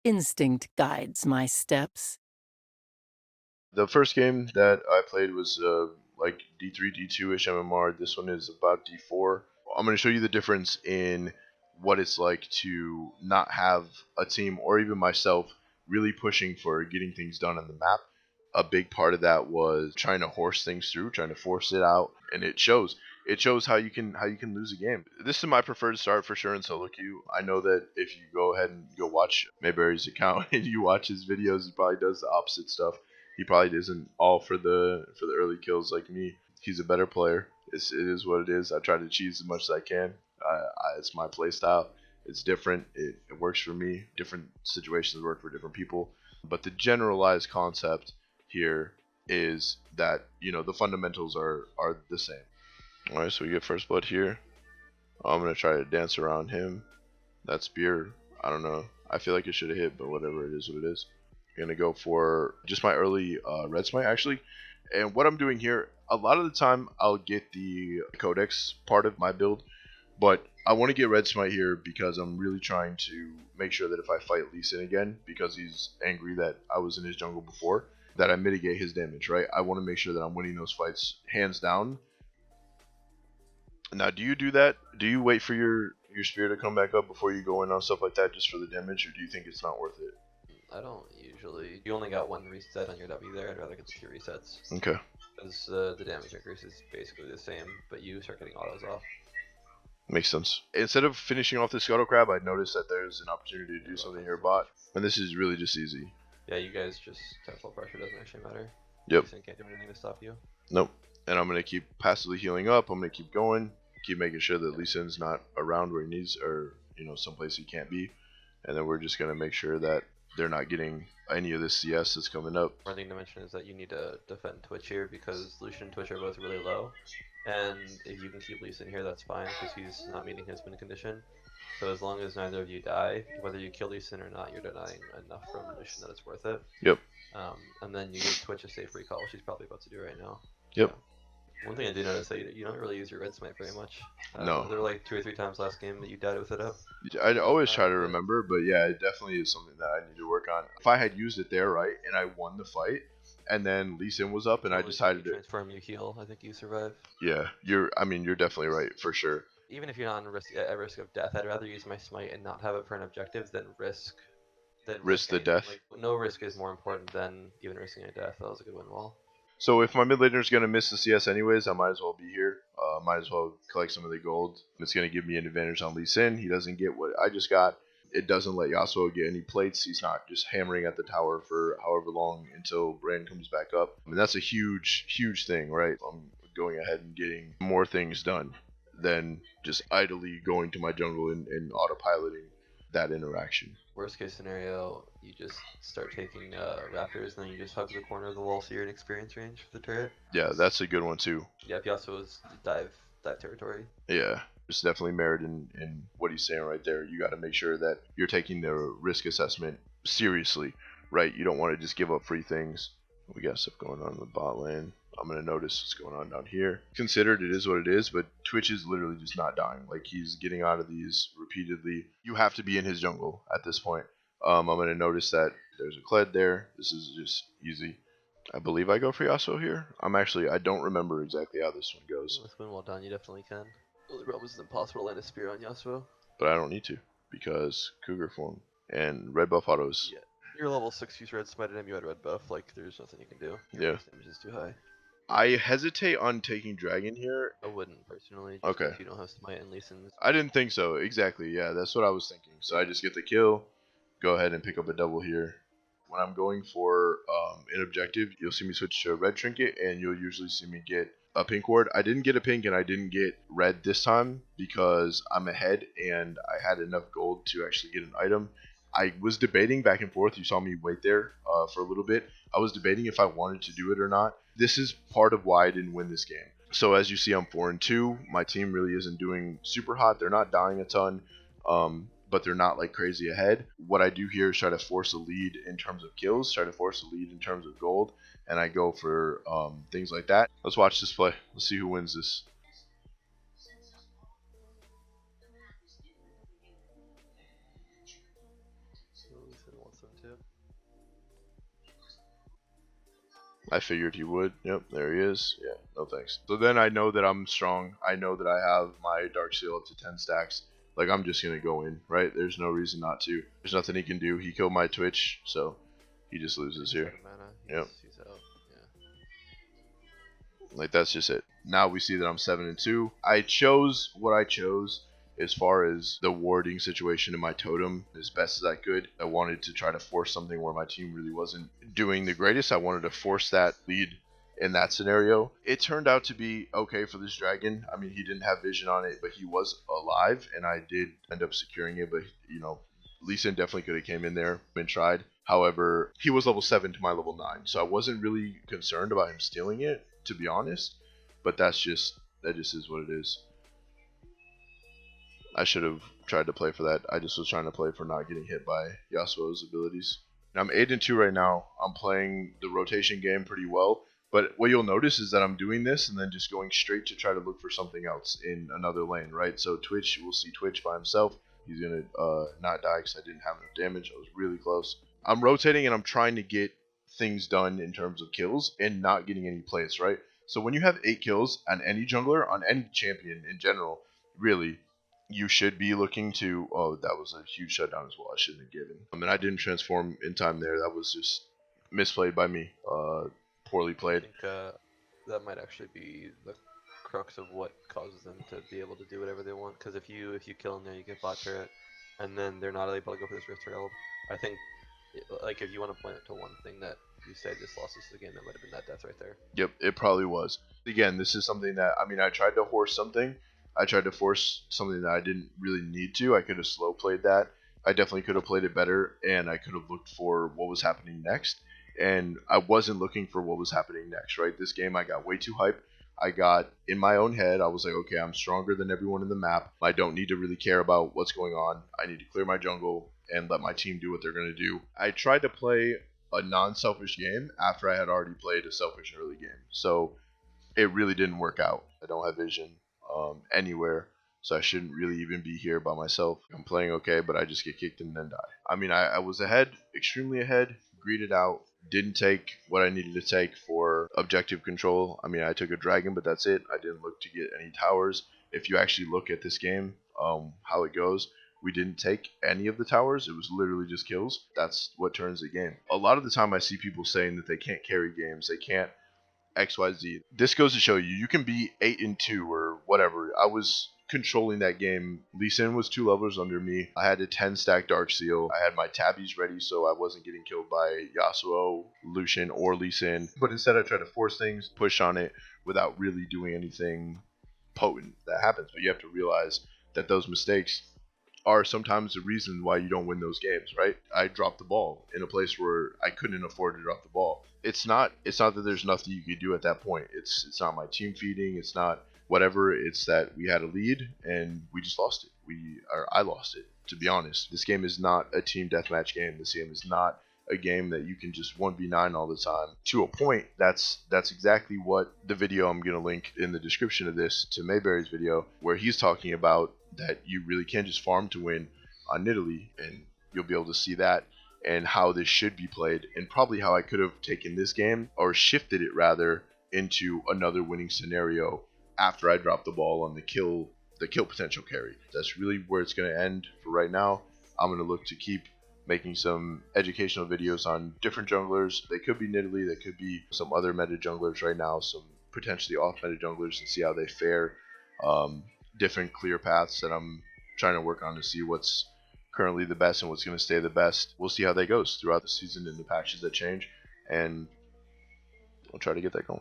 Instinct guides my steps. The first game that I played was like D3, D2-ish MMR. This one is about D4. I'm going to show you the difference in what it's like to not have a team or even myself really pushing for getting things done on the map. A big part of that was trying to horse things through, trying to force it out, and it shows. It shows how you can lose a game. This is my preferred start for sure in solo queue. I know that if you go ahead and go watch Mayberry's account and you watch his videos, he probably does the opposite stuff. He probably isn't all for the early kills like me. He's a better player. It is what it is. I try to cheese as much as I can. It's my play style. It's different. It works for me. Different situations work for different people. But the generalized concept here is that the fundamentals are the same. All right, so we get first blood here. I'm gonna try to dance around him. That spear, I don't know. I feel like it should have hit, but whatever, it is what it is. I'm gonna go for just my early red smite actually. And what I'm doing here, a lot of the time I'll get the codex part of my build, but I want to get red smite here because I'm really trying to make sure that if I fight Lee Sin again, because he's angry that I was in his jungle before, that I mitigate his damage, right? I want to make sure that I'm winning those fights hands down. Now, do you do that? Do you wait for your spear to come back up before you go in on stuff like that just for the damage, or do you think it's not worth it? I don't usually. You only got one reset on your W there. I'd rather get the 2 resets. Okay. Because the damage increase is basically the same, but you start getting autos off. Makes sense. Instead of finishing off the Scuttle Crab, I noticed that there's an opportunity to do something here bot, and this is really just easy. Yeah, you guys just have full pressure, doesn't actually matter. Yep. You can't do anything to stop you. Nope. And I'm going to keep passively healing up. I'm going to keep going. Keep making sure that Lee Sin's not around where he needs, or someplace he can't be. And then we're just going to make sure that they're not getting any of this CS that's coming up. One thing to mention is that you need to defend Twitch here because Lucian and Twitch are both really low. And if you can keep Lee Sin here, that's fine because he's not meeting his win condition. So as long as neither of you die, whether you kill Lee Sin or not, you're denying enough from Lucian that it's worth it. Yep. And then you give Twitch a safe recall, which he's probably about to do right now. Yep. Yeah. One thing I did notice that you don't really use your red smite very much. No. There were like 2 or 3 times last game that you died with it up. I always try to remember, but yeah, it definitely is something that I need to work on. If I had used it there, right, and I won the fight, and then Lee Sin was up, and I decided to transform, you heal. I think you survive. Yeah, you're definitely right for sure. Even if you're not at risk of death, I'd rather use my smite and not have it for an objective than risk. Risk the death. Like, no risk is more important than even risking a death. That was a good win wall. So if my mid laner is gonna miss the CS anyways, I might as well be here. Might as well collect some of the gold. It's gonna give me an advantage on Lee Sin. He doesn't get what I just got. It doesn't let Yasuo get any plates. He's not just hammering at the tower for however long until Brand comes back up. I mean, that's a huge, huge thing, right? I'm going ahead and getting more things done than just idly going to my jungle and autopiloting that interaction. Worst case scenario, you just start taking Raptors and then you just hug the corner of the wall so you're in experience range for the turret. Yeah, that's a good one too. Yeah, if Yasuo's dive territory. Yeah, there's definitely merit in what he's saying right there. You got to make sure that you're taking the risk assessment seriously, right? You don't want to just give up free things. We got stuff going on in the bot lane. I'm going to notice what's going on down here. Considered it is what it is, but Twitch is literally just not dying. Like, he's getting out of these repeatedly. You have to be in his jungle at this point. I'm going to notice that there's a Kled there. This is just easy. I believe I go for Yasuo here. I don't remember exactly how this one goes. With win well done, you definitely can. The only problem is it's impossible to land a spear on Yasuo. But I don't need to, because Cougar form and red buff autos. Yeah. You're level 6, use red smite at him, you had red buff, like there's nothing you can do. Yeah. Damage is too high. I hesitate on taking dragon here. I wouldn't personally. Okay. If you don't have smite and Lee Sin's. I didn't think so. Exactly. Yeah, that's what I was thinking. So I just get the kill, go ahead and pick up a double here. When I'm going for an objective, you'll see me switch to a red trinket, and you'll usually see me get a pink ward. I didn't get a pink, and I didn't get red this time because I'm ahead, and I had enough gold to actually get an item. I was debating back and forth. You saw me wait there for a little bit. I was debating if I wanted to do it or not. This is part of why I didn't win this game. So as you see, I'm 4-2. My team really isn't doing super hot. They're not dying a ton, but they're not like crazy ahead. What I do here is try to force a lead in terms of kills, try to force a lead in terms of gold, and I go for things like that. Let's watch this play. Let's see who wins this. him to. I figured he would. Yep, there he is. Yeah, no thanks. So then I know that I'm strong. I know that I have my Dark Seal up to 10 stacks. Like, I'm just going to go in, right? There's no reason not to. There's nothing he can do. He killed my Twitch, so he just loses here. Yep. He's out. Yeah. Like, that's just it. Now we see that I'm 7-2. I chose what I chose as far as the warding situation in my totem as best as I could. I wanted to try to force something where my team really wasn't doing the greatest. I wanted to force that lead in that scenario. It turned out to be okay for this dragon. I mean, he didn't have vision on it, but he was alive, and I did end up securing it. But, you know, Lee Sin definitely could have came in there and tried. However, he was level 7 to my level 9, so I wasn't really concerned about him stealing it, to be honest. But that just is what it is. I should have tried to play for that. I just was trying to play for not getting hit by Yasuo's abilities. I'm 8-2 right now. I'm playing the rotation game pretty well. But what you'll notice is that I'm doing this and then just going straight to try to look for something else in another lane, right? So Twitch, we'll see Twitch by himself. He's going to not die because I didn't have enough damage. I was really close. I'm rotating and I'm trying to get things done in terms of kills and not getting any plays, right? So when you have 8 kills on any jungler, on any champion in general, really, you should be looking to... Oh, that was a huge shutdown as well. I shouldn't have given. I mean, I didn't transform in time there. That was just misplayed by me. Poorly played. I think that might actually be the crux of what causes them to be able to do whatever they want. Because if you kill them there, you get bot turret, and then they're not able to go for this Rift Herald. I think, like, if you want to point it to one thing that you say just lost us the game, that might have been that death right there. Yep, it probably was. Again, this is something that, I mean, I tried to force something. I tried to force something that I didn't really need to. I could have slow played that. I definitely could have played it better, and I could have looked for what was happening next. And I wasn't looking for what was happening next, right? This game, I got way too hyped. I got in my own head. I was like, okay, I'm stronger than everyone in the map. I don't need to really care about what's going on. I need to clear my jungle and let my team do what they're going to do. I tried to play a non-selfish game after I had already played a selfish early game. So it really didn't work out. I don't have vision anywhere, so I shouldn't really even be here by myself. I'm playing okay, but I just get kicked and then die. I mean, I was ahead, extremely ahead, greeted out, didn't take what I needed to take for objective control. I mean, I took a dragon, but that's it. I didn't look to get any towers. If you actually look at this game, how it goes, we didn't take any of the towers. It was literally just kills. That's what turns the game. A lot of the time I see people saying that they can't carry games, they can't XYZ. This goes to show you, you can be 8-2 or whatever. I was controlling that game. Lee Sin was 2 levels under me. I had a 10 stack Dark Seal. I had my tabbies ready so I wasn't getting killed by Yasuo, Lucian, or Lee Sin. But instead I tried to force things, push on it without really doing anything potent. That happens, but you have to realize that those mistakes are sometimes the reason why you don't win those games, right? I dropped the ball in a place where I couldn't afford to drop the ball. It's not that there's nothing you could do at that point. It's not my team feeding, it's not whatever, it's that we had a lead and we just lost it. I lost it, to be honest. This game is not a team deathmatch game. This game is not a game that you can just 1v9 all the time. To a point, that's exactly what the video I'm going to link in the description of this to Mayberry's video, where he's talking about that you really can just farm to win on Nidalee, and you'll be able to see that and how this should be played, and probably how I could have taken this game, or shifted it rather, into another winning scenario after I dropped the ball on the kill potential carry. That's really where it's going to end for right now. I'm going to look to keep making some educational videos on different junglers. They could be Nidalee, they could be some other meta junglers right now, some potentially off meta junglers, and see how they fare. Different clear paths that I'm trying to work on to see what's currently the best and what's going to stay the best. We'll see how that goes throughout the season and the patches that change, and I'll try to get that going.